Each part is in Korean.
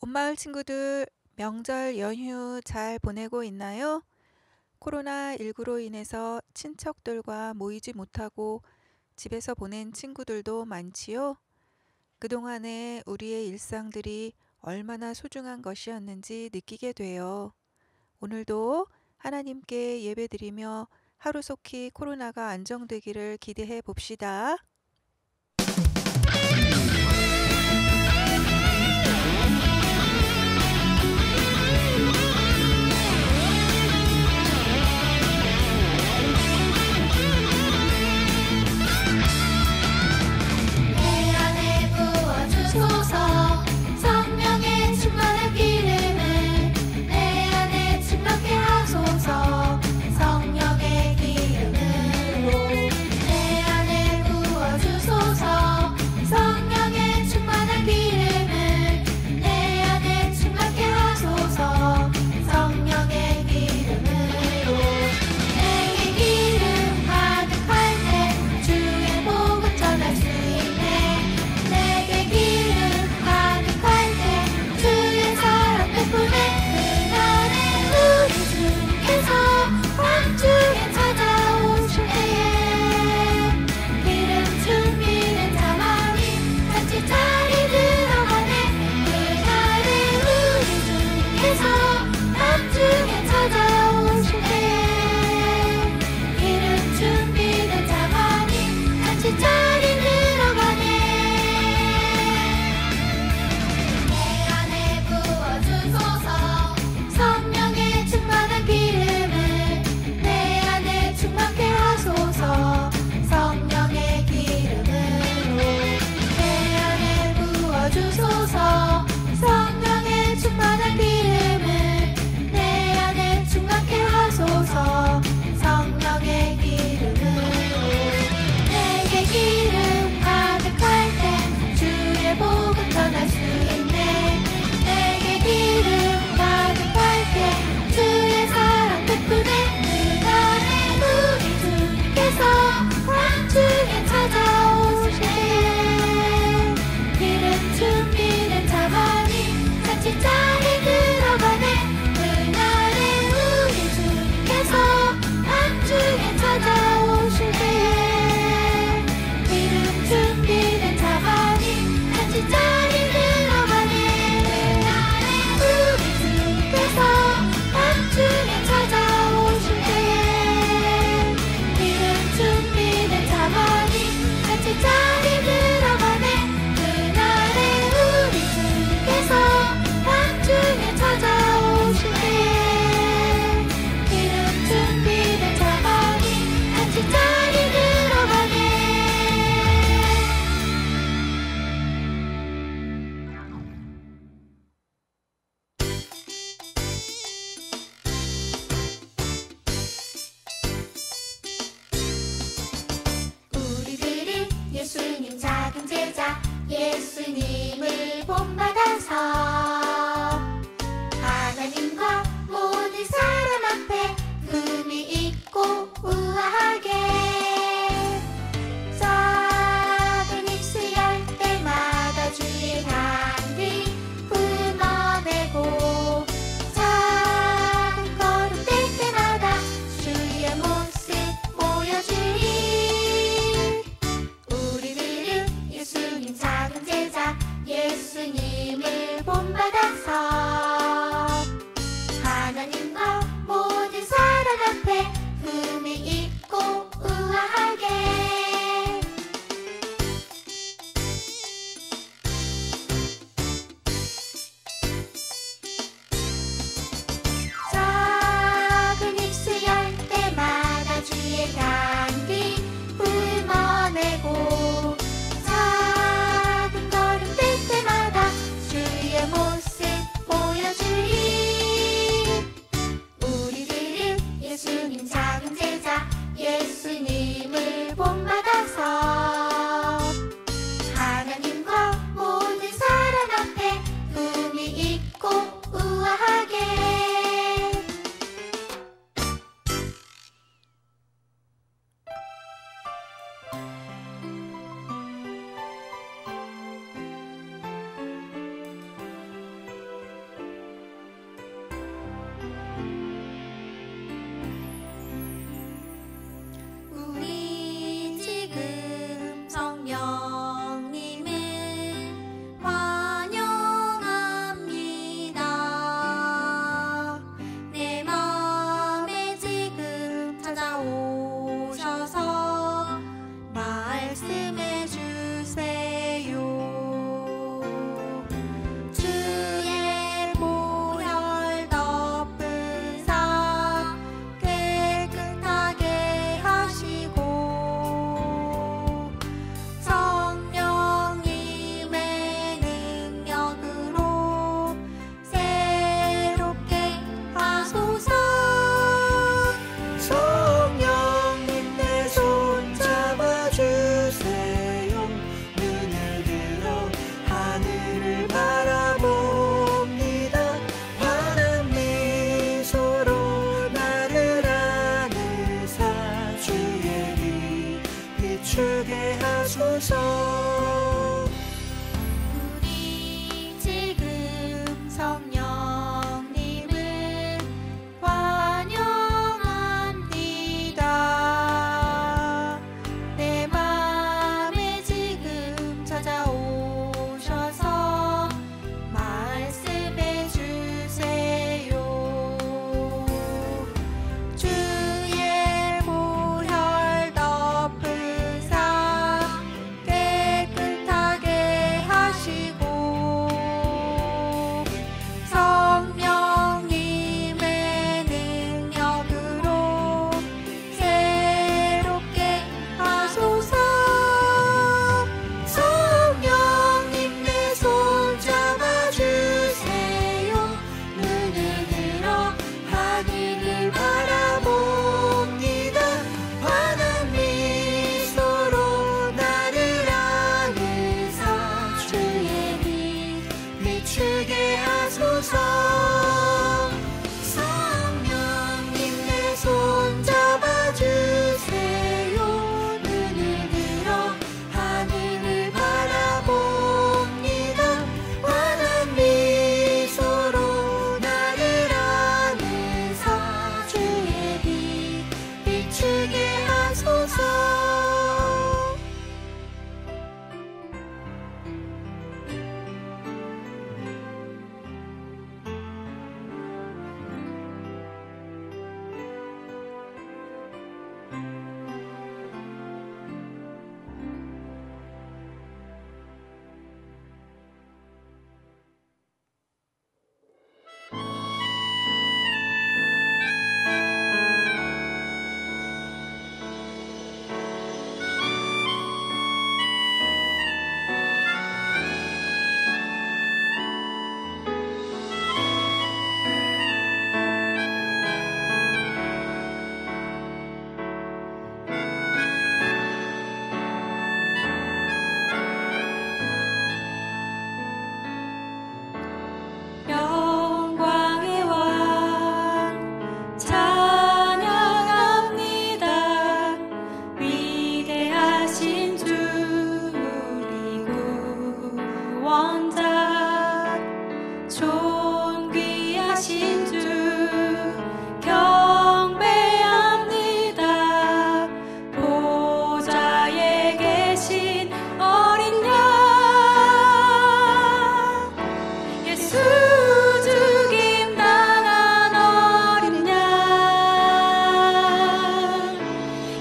온마을 친구들, 명절 연휴 잘 보내고 있나요? 코로나19로 인해서 친척들과 모이지 못하고 집에서 보낸 친구들도 많지요? 그동안에 우리의 일상들이 얼마나 소중한 것이었는지 느끼게 돼요. 오늘도 하나님께 예배드리며 하루속히 코로나가 안정되기를 기대해 봅시다. 내 안에 부어주소서. 성령의 충만한 기름을 내 안에 충만케 하소서. 성령의 기름으로 내 안에 부어주소서. 성령의 충만한 기름을 내 안에 충만케 하소서. 성령의 기름으로 내게 기름 가득할 때 주의 복음 전할 수 있네. 내게 기름 가득할 때 주의 사랑 베푸네. 그날에 우리 주께서 왕중에 찾아오실 때에 기름 준비된 자만이 잔치 자리 들어가네. 그날에 우리 주께서 왕중에 찾아오실 때에 기름 준비된 자만이 잔치 자리 들어가네. 내 안에 부어주소서. 성령의 충만한 기름을 내 안에 충만케 하소서. 성령의 기름으로 내 안에 부어주소서. 성령의 충만한 기름을 내 안에 충만케 하소서. 성령의 기름으로 내게 기름 가득할 때 주의 복음 전할 수 있네. 내게 기름 가득할 때 주의 사랑 베푸네. 그날에 우리 주께서 왕중에 찾아오실 때에 기름 준비된 자만이 잔치 자리 들어가네. 그날에 우리 주께서 왕중에 찾아오실 때에 기름 준비된 자만이 잔치 자리 들어가네. 그날에 우리 주께서 왕중에 찾아오실 때에 기름 준비된 자만이 잔치 자리 들어가네. 그날에 우리 주께서 왕중에 찾아오실 때에 기름 준비된 자만이 잔치 자리 들어가네. 우리들은 예수님 작은 제자 예수님을 본받아서 하나님과 모든 사람 앞에 품위 있고 우아하게 작은 입술 열 때마다 주의 향기 품어내고 작은 걸음 뗄 때마다 주의 모습 보여주리. 우리들은 예수님 작은 제자 예수님을 본받아서 하나님과 모든 사람 앞에 품위 있고 우아하게 작은 입술 열 때마다 주의 향기 품어내고 작은 걸음 뗄 때마다 주의 모습 비추게 하소서. 성령님 내 손 잡아주세요. 눈을 들어 하늘을 바라봅니다. 환한 미소로 나를 안으사 주의 빛 비추게 하소서. 영광의 왕 찬양합니다. 위대하신 주 우리 구원자, 존귀하신 주 경배합니다. 보좌에 계신 어린 양 예수 죽임 당한 어린 양,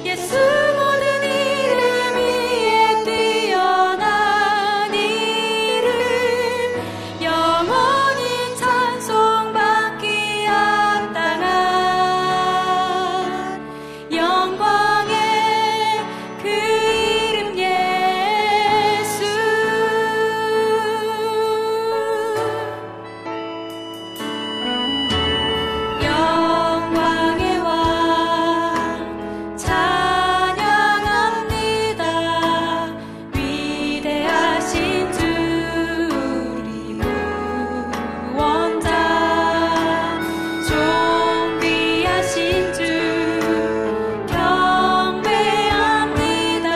예수 모든 이름 위에 뛰어난 이름, 영원히 찬송받기 합당한 영광의 그 이름 예수. 영광의 왕 찬양합니다. 위대하신 주 우리 구원자, 존귀하신 주 경배합니다.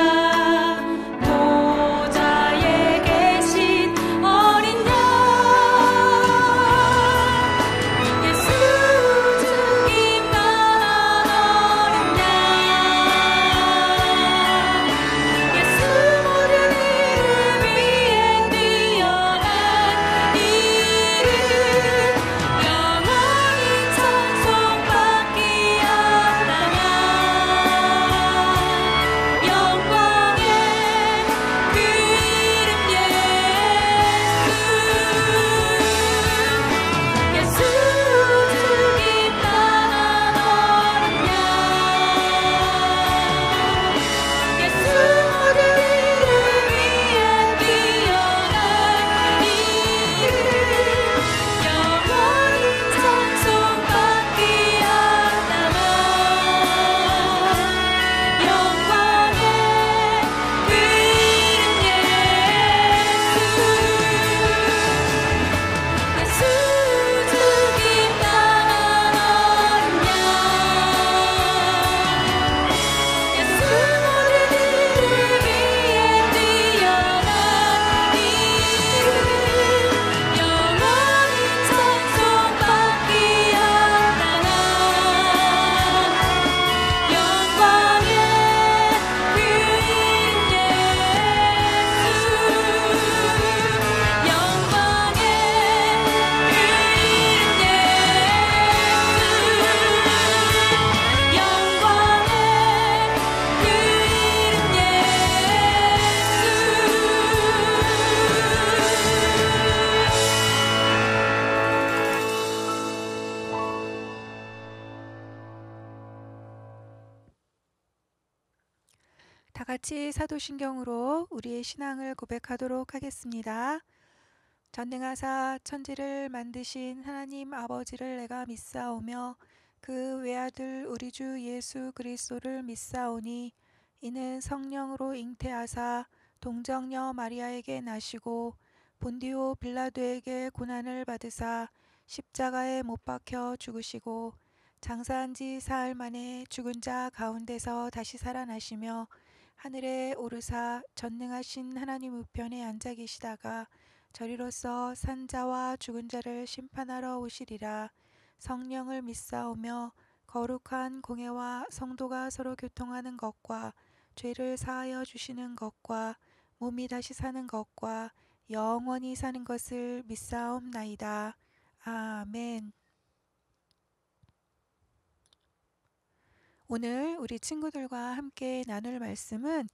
보좌에 계신 어린 양 예수 죽임 당한 어린 양, 예수 모든 이름 위에 뛰어난 이름, 영원히 찬송받기 합당한 영광의 그 이름 예수. 예수 죽임 당한 어린 양, 예수 모든 이름 위에 뛰어난 이름, 영원히 찬송받기 합당한 영광의 그 이름 예수. 예수 죽임 당한 어린 양, 예수 모든 이름 위에 뛰어난 이름, 영원히 찬송받기 합당한 영광의 그 이름 예수. 영광의 그 이름 예수. 영광의 그 이름 다 같이 사도신경으로 우리의 신앙을 고백하도록 하겠습니다. 전능하사 천지를 만드신 하나님 아버지를 내가 믿사오며 그 외아들 우리 주 예수 그리스도를 믿사오니 이는 성령으로 잉태하사 동정녀 마리아에게 나시고 본디오 빌라도에게 고난을 받으사 십자가에 못 박혀 죽으시고 장사한 지 사흘 만에 죽은 자 가운데서 다시 살아나시며 하늘에 오르사 전능하신 하나님 우편에 앉아 계시다가 저리로서 산 자와 죽은 자를 심판하러 오시리라. 성령을 믿사오며 거룩한 공회와 성도가 서로 교통하는 것과 죄를 사하여 주시는 것과 몸이 다시 사는 것과 영원히 사는 것을 믿사옵나이다. 아멘. 오늘 우리 친구들과 함께 나눌 말씀은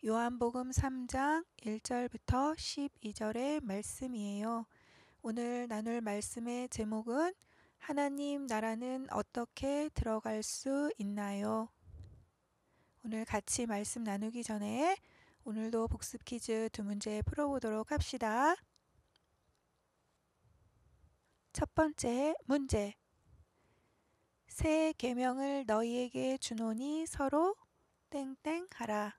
요한복음 3장 1절부터 12절의 말씀이에요. 오늘 나눌 말씀의 제목은 하나님 나라는 어떻게 들어갈 수 있나요? 오늘 같이 말씀 나누기 전에 오늘도 복습 퀴즈 2문제 풀어보도록 합시다. 첫 번째 문제. 새 계명을 너희에게 주노니 서로 땡땡 하라.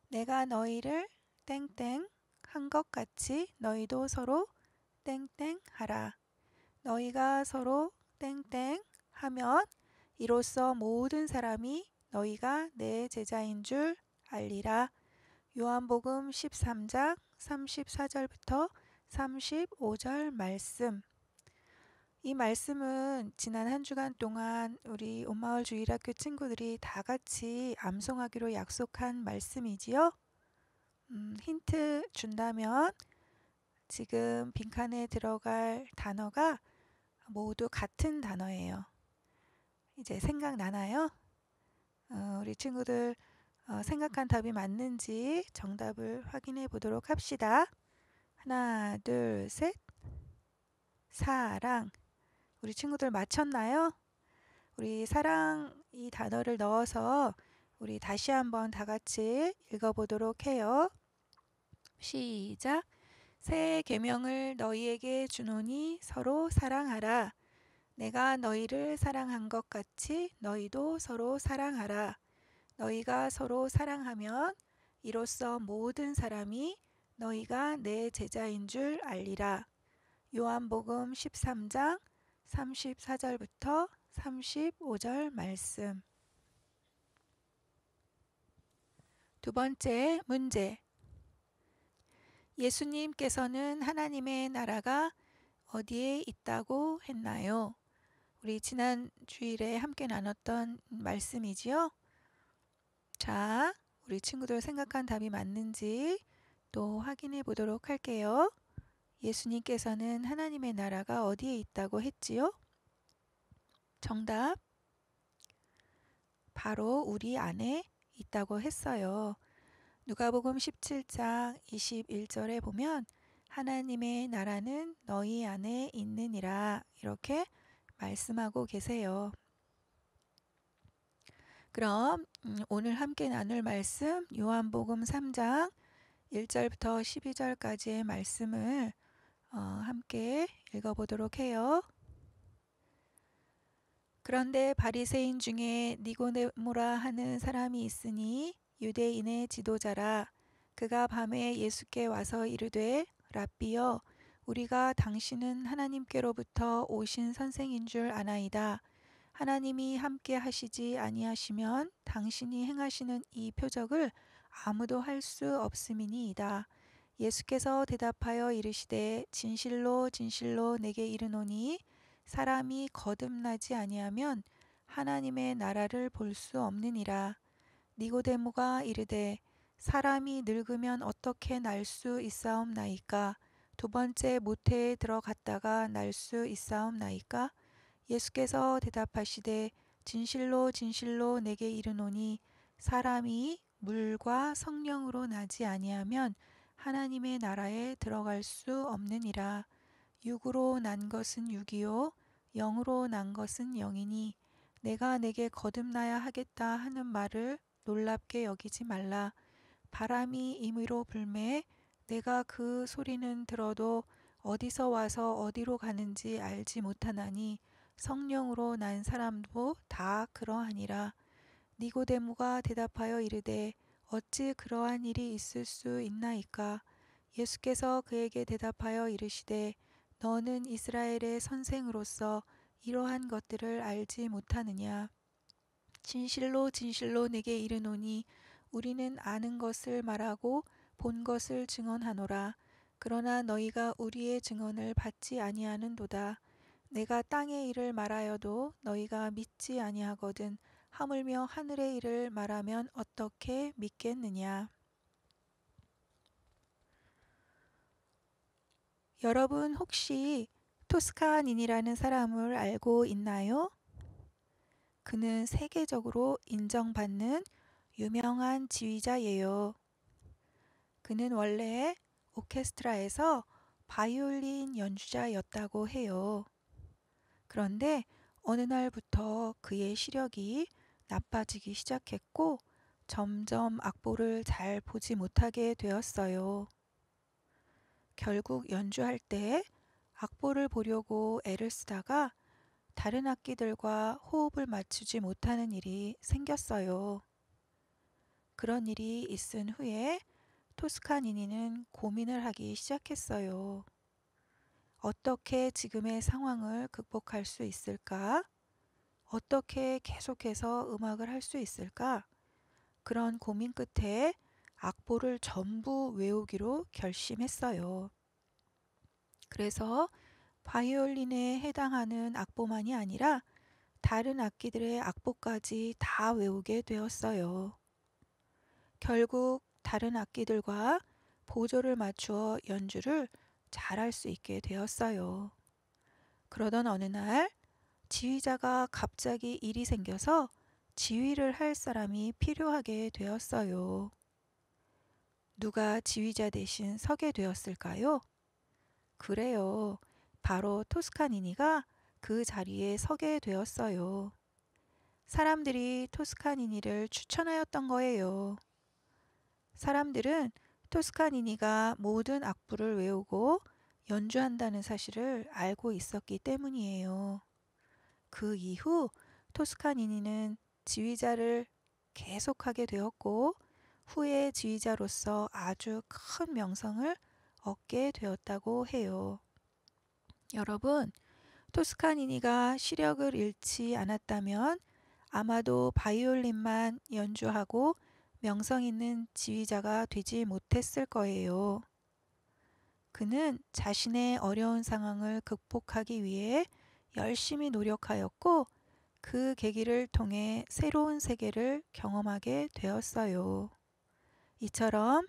내가 너희를 땡땡 한 것 같이 너희도 서로 땡땡 하라. 너희가 서로 땡땡 하면 이로써 모든 사람이 너희가 내 제자인 줄 알리라. 요한복음 13장 34절부터 35절 말씀. 이 말씀은 지난 한 주간 동안 우리 온마을 주일학교 친구들이 다 같이 암송하기로 약속한 말씀이지요. 힌트 준다면 지금 빈칸에 들어갈 단어가 모두 같은 단어예요. 이제 생각나나요? 우리 친구들 생각한 답이 맞는지 정답을 확인해 보도록 합시다. 하나, 둘, 셋. 사랑. 우리 친구들 맞췄나요? 우리 사랑 이 단어를 넣어서 우리 다시 한번 다 같이 읽어보도록 해요. 시작. 새 계명을 너희에게 주노니 서로 사랑하라. 내가 너희를 사랑한 것 같이 너희도 서로 사랑하라. 너희가 서로 사랑하면 이로써 모든 사람이 너희가 내 제자인 줄 알리라. 요한복음 13장 34절부터 35절 말씀. 두 번째 문제. 예수님께서는 하나님의 나라가 어디에 있다고 했나요? 우리 지난 주일에 함께 나눴던 말씀이지요. 자, 우리 친구들 생각한 답이 맞는지 또 확인해 보도록 할게요. 예수님께서는 하나님의 나라가 어디에 있다고 했지요? 정답. 바로 우리 안에 있다고 했어요. 누가복음 17장 21절에 보면 하나님의 나라는 너희 안에 있느니라 이렇게 말씀하고 계세요. 그럼 오늘 함께 나눌 말씀 요한복음 3장 1절부터 12절까지의 말씀을 함께 읽어보도록 해요. 그런데 바리새인 중에 니고데모라 하는 사람이 있으니 유대인의 지도자라. 그가 밤에 예수께 와서 이르되 랍비여 우리가 당신은 하나님께로부터 오신 선생인 줄 아나이다. 하나님이 함께 하시지 아니하시면 당신이 행하시는 이 표적을 아무도 할 수 없음이니이다. 예수께서 대답하여 이르시되 진실로 진실로 내게 이르노니 사람이 거듭나지 아니하면 하나님의 나라를 볼 수 없느니라. 니고데모가 이르되 사람이 늙으면 어떻게 날 수 있사옵나이까? 두 번째 모태에 들어갔다가 날 수 있사옵나이까? 예수께서 대답하시되 진실로 진실로 내게 이르노니 사람이 물과 성령으로 나지 아니하면 하나님의 나라에 들어갈 수 없느니라. 육으로 난 것은 육이요 영으로 난 것은 영이니 내가 내게 거듭나야 하겠다 하는 말을 놀랍게 여기지 말라. 바람이 임의로 불매 내가 그 소리는 들어도 어디서 와서 어디로 가는지 알지 못하나니 성령으로 난 사람도 다 그러하니라. 니고데모가 대답하여 이르되 어찌 그러한 일이 있을 수 있나이까? 예수께서 그에게 대답하여 이르시되 너는 이스라엘의 선생으로서 이러한 것들을 알지 못하느냐. 진실로 진실로 내게 이르노니 우리는 아는 것을 말하고 본 것을 증언하노라. 그러나 너희가 우리의 증언을 받지 아니하는도다. 내가 땅의 일을 말하여도 너희가 믿지 아니하거든 하물며 하늘의 일을 말하면 어떻게 믿겠느냐. 여러분 혹시 토스카닌이라는 사람을 알고 있나요? 그는 세계적으로 인정받는 유명한 지휘자예요. 그는 원래 오케스트라에서 바이올린 연주자였다고 해요. 그런데 어느 날부터 그의 시력이 나빠지기 시작했고 점점 악보를 잘 보지 못하게 되었어요. 결국 연주할 때 악보를 보려고 애를 쓰다가 다른 악기들과 호흡을 맞추지 못하는 일이 생겼어요. 그런 일이 있은 후에 토스카니니는 고민을 하기 시작했어요. 어떻게 지금의 상황을 극복할 수 있을까? 어떻게 계속해서 음악을 할 수 있을까? 그런 고민 끝에 악보를 전부 외우기로 결심했어요. 그래서 바이올린에 해당하는 악보만이 아니라 다른 악기들의 악보까지 다 외우게 되었어요. 결국 다른 악기들과 보조를 맞추어 연주를 잘할 수 있게 되었어요. 그러던 어느 날 지휘자가 갑자기 일이 생겨서 지휘를 할 사람이 필요하게 되었어요. 누가 지휘자 대신 서게 되었을까요? 그래요. 바로 토스카니니가 그 자리에 서게 되었어요. 사람들이 토스카니니를 추천하였던 거예요. 사람들은 토스카니니가 모든 악보를 외우고 연주한다는 사실을 알고 있었기 때문이에요. 그 이후 토스카니니는 지휘자를 계속하게 되었고 후에 지휘자로서 아주 큰 명성을 얻게 되었다고 해요. 여러분, 토스카니니가 시력을 잃지 않았다면 아마도 바이올린만 연주하고 명성 있는 지휘자가 되지 못했을 거예요. 그는 자신의 어려운 상황을 극복하기 위해 열심히 노력하였고 그 계기를 통해 새로운 세계를 경험하게 되었어요. 이처럼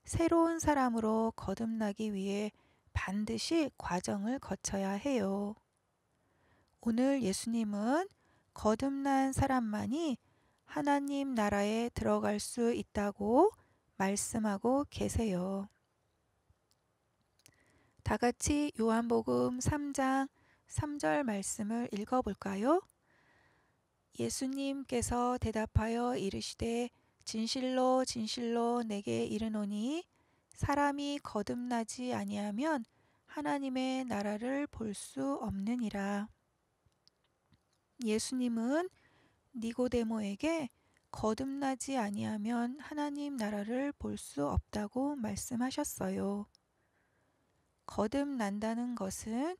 새로운 사람으로 거듭나기 위해 반드시 과정을 거쳐야 해요. 오늘 예수님은 거듭난 사람만이 하나님 나라에 들어갈 수 있다고 말씀하고 계세요. 다 같이 요한복음 3장 3절 말씀을 읽어볼까요? 예수님께서 대답하여 이르시되 진실로 진실로 내게 이르노니 사람이 거듭나지 아니하면 하나님의 나라를 볼 수 없느니라. 예수님은 니고데모에게 거듭나지 아니하면 하나님 나라를 볼 수 없다고 말씀하셨어요. 거듭난다는 것은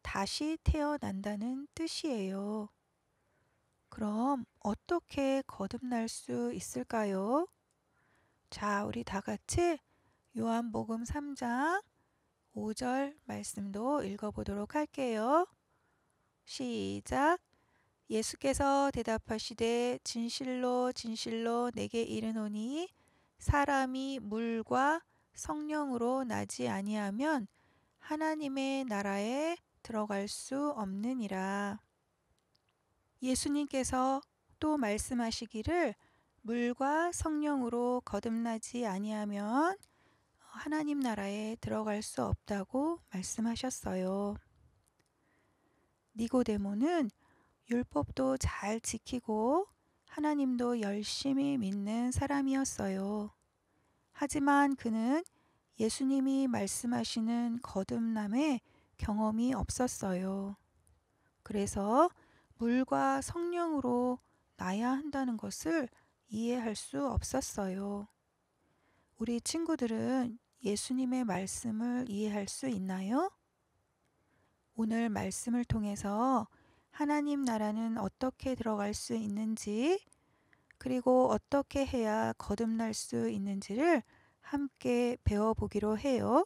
다시 태어난다는 뜻이에요. 그럼 어떻게 거듭날 수 있을까요? 자, 우리 다 같이 요한복음 3장 5절 말씀도 읽어보도록 할게요. 시작. 예수께서 대답하시되 진실로 진실로 내게 이르노니 사람이 물과 성령으로 나지 아니하면 하나님의 나라에 들어갈 수 없느니라. 예수님께서 또 말씀하시기를 물과 성령으로 거듭나지 아니하면 하나님 나라에 들어갈 수 없다고 말씀하셨어요. 니고데모는 율법도 잘 지키고 하나님도 열심히 믿는 사람이었어요. 하지만 그는 예수님이 말씀하시는 거듭남의 경험이 없었어요. 그래서 물과 성령으로 나야 한다는 것을 이해할 수 없었어요. 우리 친구들은 예수님의 말씀을 이해할 수 있나요? 오늘 말씀을 통해서 하나님 나라는 어떻게 들어갈 수 있는지, 그리고 어떻게 해야 거듭날 수 있는지를 함께 배워보기로 해요.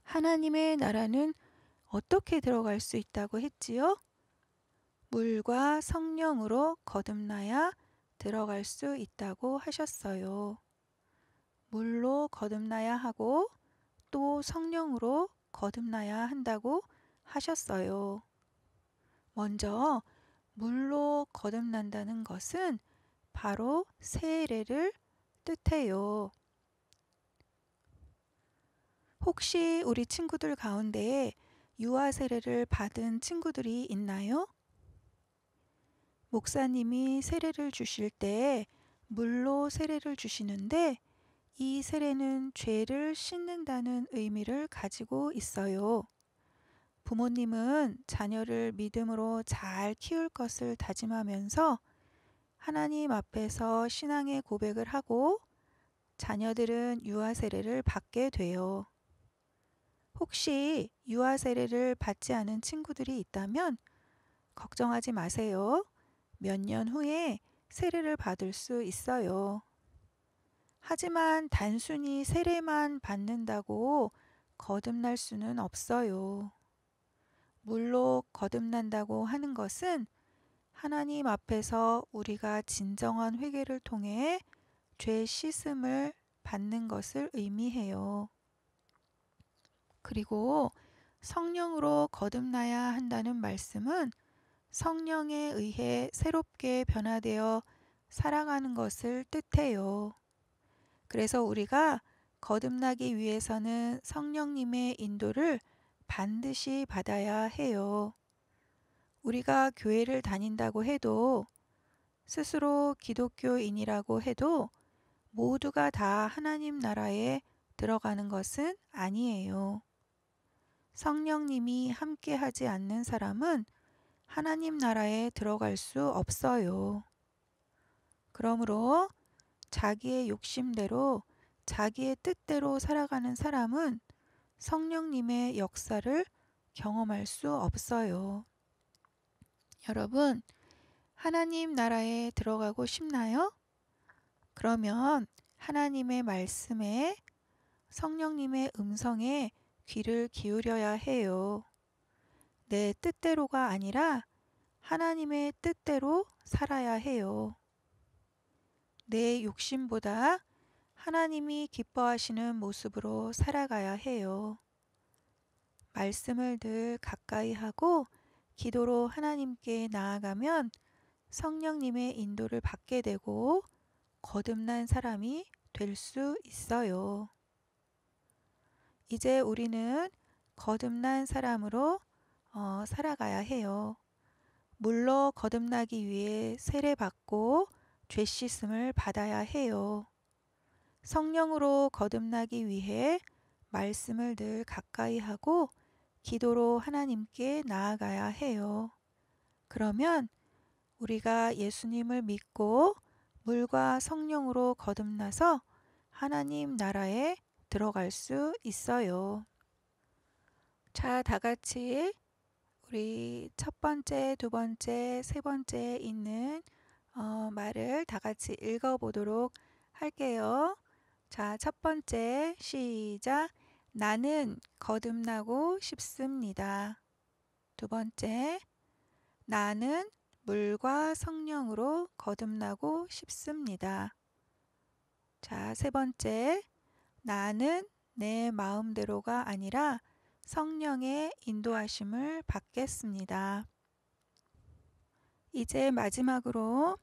하나님의 나라는 어떻게 들어갈 수 있다고 했지요? 물과 성령으로 거듭나야 들어갈 수 있다고 하셨어요. 물로 거듭나야 하고 또 성령으로 거듭나야 한다고 하셨어요. 먼저 물로 거듭난다는 것은 바로 세례를 뜻해요. 혹시 우리 친구들 가운데 유아 세례를 받은 친구들이 있나요? 목사님이 세례를 주실 때 물로 세례를 주시는데 이 세례는 죄를 씻는다는 의미를 가지고 있어요. 부모님은 자녀를 믿음으로 잘 키울 것을 다짐하면서 하나님 앞에서 신앙의 고백을 하고 자녀들은 유아 세례를 받게 돼요. 혹시 유아 세례를 받지 않은 친구들이 있다면 걱정하지 마세요. 몇 년 후에 세례를 받을 수 있어요. 하지만 단순히 세례만 받는다고 거듭날 수는 없어요. 물로 거듭난다고 하는 것은 하나님 앞에서 우리가 진정한 회개를 통해 죄 씻음을 받는 것을 의미해요. 그리고 성령으로 거듭나야 한다는 말씀은 성령에 의해 새롭게 변화되어 살아가는 것을 뜻해요. 그래서 우리가 거듭나기 위해서는 성령님의 인도를 반드시 받아야 해요. 우리가 교회를 다닌다고 해도 스스로 기독교인이라고 해도 모두가 다 하나님 나라에 들어가는 것은 아니에요. 성령님이 함께하지 않는 사람은 하나님 나라에 들어갈 수 없어요. 그러므로 자기의 욕심대로 자기의 뜻대로 살아가는 사람은 성령님의 역사를 경험할 수 없어요. 여러분, 하나님 나라에 들어가고 싶나요? 그러면 하나님의 말씀에 성령님의 음성에 귀를 기울여야 해요. 내 뜻대로가 아니라 하나님의 뜻대로 살아야 해요. 내 욕심보다 하나님이 기뻐하시는 모습으로 살아가야 해요. 말씀을 늘 가까이 하고 기도로 하나님께 나아가면 성령님의 인도를 받게 되고 거듭난 사람이 될 수 있어요. 이제 우리는 거듭난 사람으로 살아가야 해요. 물로 거듭나기 위해 세례받고 죄 씻음을 받아야 해요. 성령으로 거듭나기 위해 말씀을 늘 가까이 하고 기도로 하나님께 나아가야 해요. 그러면 우리가 예수님을 믿고 물과 성령으로 거듭나서 하나님 나라에 들어갈 수 있어요. 자, 다 같이 우리 첫 번째, 두 번째, 세 번째 있는 말을 다 같이 읽어보도록 할게요. 자, 첫 번째 시작. 나는 거듭나고 싶습니다. 두 번째, 나는 물과 성령으로 거듭나고 싶습니다. 자, 세 번째, 나는 내 마음대로가 아니라 성령의 인도하심을 받겠습니다. 이제 마지막으로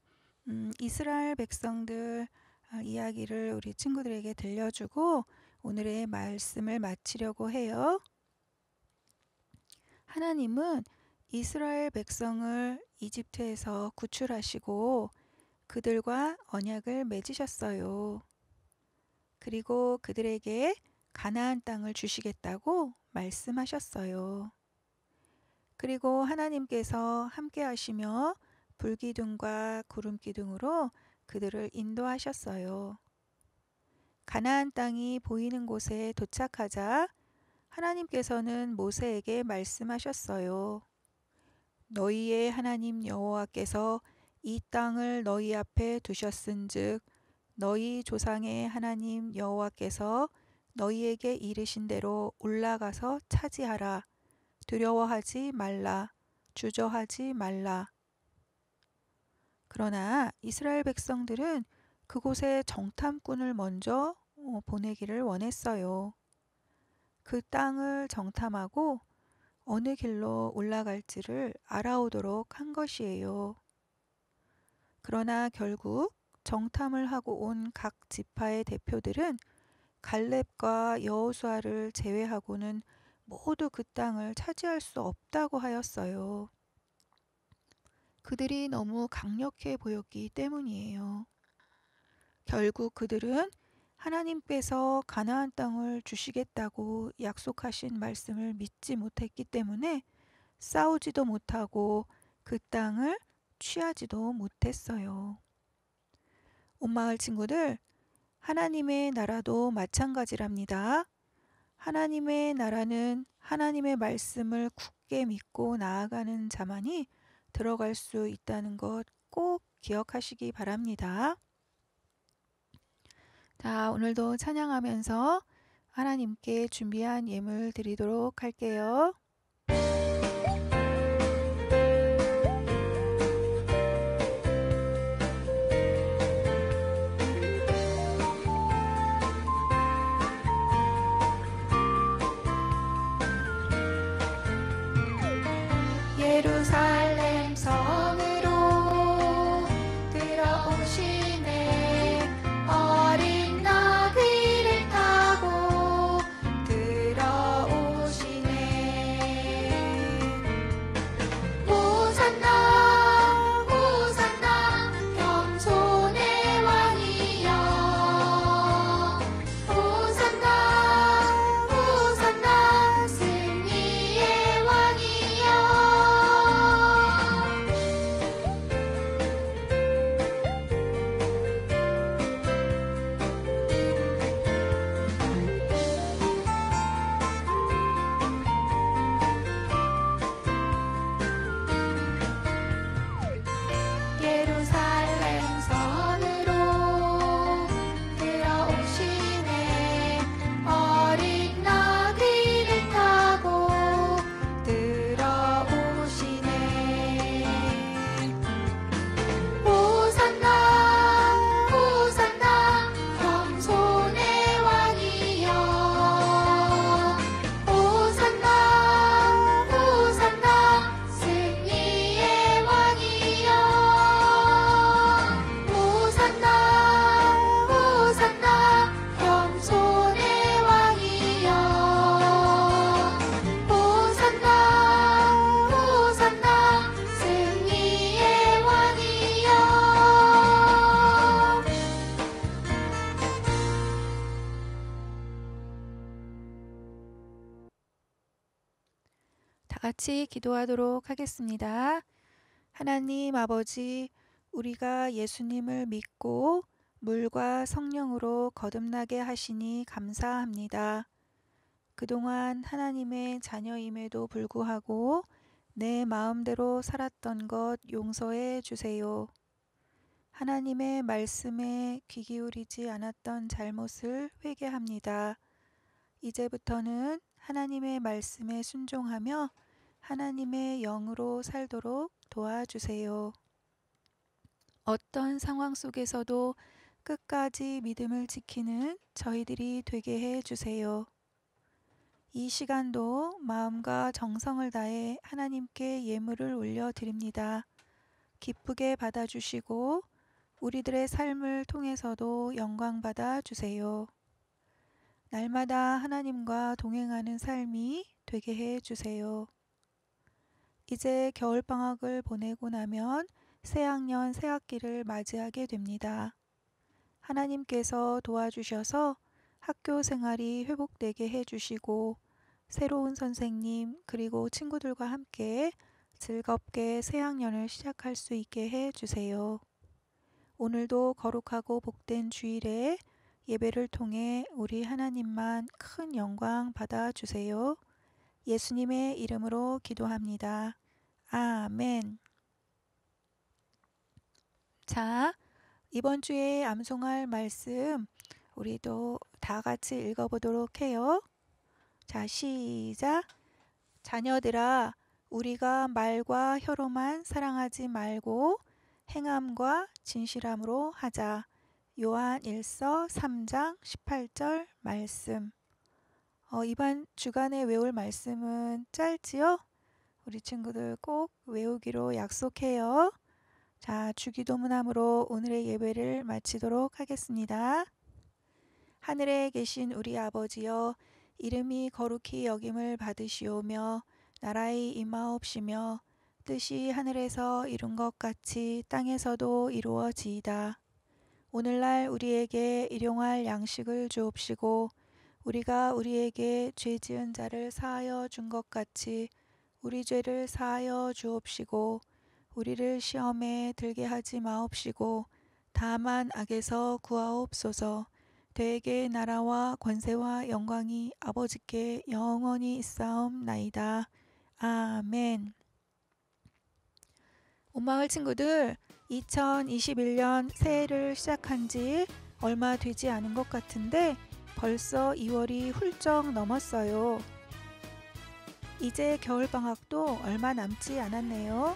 이스라엘 백성들 이야기를 우리 친구들에게 들려주고 오늘의 말씀을 마치려고 해요. 하나님은 이스라엘 백성을 이집트에서 구출하시고 그들과 언약을 맺으셨어요. 그리고 그들에게 가나안 땅을 주시겠다고 말씀하셨어요. 그리고 하나님께서 함께 하시며 불기둥과 구름기둥으로 그들을 인도하셨어요. 가나안 땅이 보이는 곳에 도착하자 하나님께서는 모세에게 말씀하셨어요. 너희의 하나님 여호와께서 이 땅을 너희 앞에 두셨은즉 너희 조상의 하나님 여호와께서 너희에게 이르신 대로 올라가서 차지하라. 두려워하지 말라. 주저하지 말라. 그러나 이스라엘 백성들은 그곳에 정탐꾼을 먼저 보내기를 원했어요. 그 땅을 정탐하고 어느 길로 올라갈지를 알아오도록 한 것이에요. 그러나 결국 정탐을 하고 온 각 지파의 대표들은 갈렙과 여호수아를 제외하고는 모두 그 땅을 차지할 수 없다고 하였어요. 그들이 너무 강력해 보였기 때문이에요. 결국 그들은 하나님께서 가나안 땅을 주시겠다고 약속하신 말씀을 믿지 못했기 때문에 싸우지도 못하고 그 땅을 취하지도 못했어요. 온마을 친구들, 하나님의 나라도 마찬가지랍니다. 하나님의 나라는 하나님의 말씀을 굳게 믿고 나아가는 자만이 들어갈 수 있다는 것 꼭 기억하시기 바랍니다. 자, 오늘도 찬양하면서 하나님께 준비한 예물 드리도록 할게요. 예루살렘 성으로 들어오시네. 어린 나귀를 타고 들어오시네. 호산나 호산나 겸손의 왕이여. 호산나 호산나 승리의 왕이여. 예루살렘 성으로 들어오시네. 어린 나귀를 타고 들어오시네. 호산나 호산나 겸손의 왕이여. 호산나 호산나 승리의 왕이여. 호산나 호산나 겸손의 왕이여. 호산나 호산나 승리의 왕이여. 다 같이 기도하도록 하겠습니다. 하나님 아버지, 우리가 예수님을 믿고 물과 성령으로 거듭나게 하시니 감사합니다. 그동안 하나님의 자녀임에도 불구하고 내 마음대로 살았던 것 용서해 주세요. 하나님의 말씀에 귀 기울이지 않았던 잘못을 회개합니다. 이제부터는 하나님의 말씀에 순종하며 하나님의 영으로 살도록 도와주세요. 어떤 상황 속에서도 끝까지 믿음을 지키는 저희들이 되게 해 주세요. 이 시간도 마음과 정성을 다해 하나님께 예물을 올려드립니다. 기쁘게 받아주시고 우리들의 삶을 통해서도 영광 받아 주세요. 날마다 하나님과 동행하는 삶이 되게 해 주세요. 이제 겨울방학을 보내고 나면 새학년 새학기를 맞이하게 됩니다. 하나님께서 도와주셔서 학교 생활이 회복되게 해주시고 새로운 선생님 그리고 친구들과 함께 즐겁게 새학년을 시작할 수 있게 해주세요. 오늘도 거룩하고 복된 주일에 예배를 통해 우리 하나님만 큰 영광 받아주세요. 예수님의 이름으로 기도합니다. 아멘. 자, 이번 주에 암송할 말씀 우리도 다 같이 읽어보도록 해요. 자, 시작. 자녀들아, 우리가 말과 혀로만 사랑하지 말고 행함과 진실함으로 하자. 요한 1서 3장 18절 말씀. 이번 주간에 외울 말씀은 짧지요? 우리 친구들 꼭 외우기로 약속해요. 자, 주기도문함으로 오늘의 예배를 마치도록 하겠습니다. 하늘에 계신 우리 아버지여, 이름이 거룩히 여김을 받으시오며 나라의 임하옵시며 뜻이 하늘에서 이룬 것 같이 땅에서도 이루어지이다. 오늘날 우리에게 일용할 양식을 주옵시고 우리가 우리에게 죄 지은 자를 사하여 준 것 같이 우리 죄를 사하여 주옵시고 우리를 시험에 들게 하지 마옵시고 다만 악에서 구하옵소서. 되게 나라와 권세와 영광이 아버지께 영원히 있사옵나이다. 아멘. 온마을 친구들, 2021년 새해를 시작한 지 얼마 되지 않은 것 같은데 벌써 2월이 훌쩍 넘었어요. 이제 겨울방학도 얼마 남지 않았네요.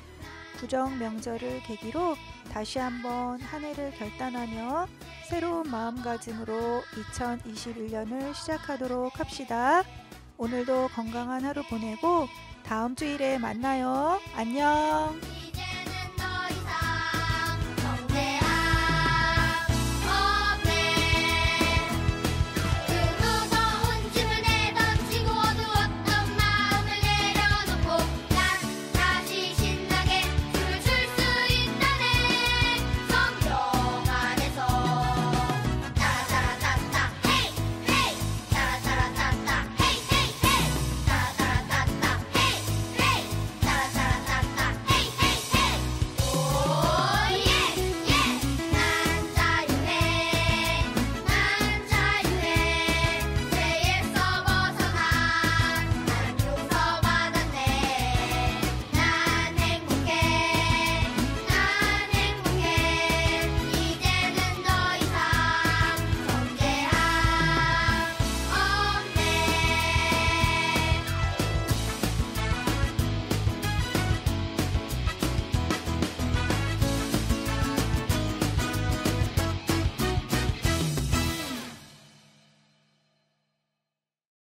구정 명절을 계기로 다시 한번 한 해를 결단하며 새로운 마음가짐으로 2021년을 시작하도록 합시다. 오늘도 건강한 하루 보내고 다음 주일에 만나요. 안녕.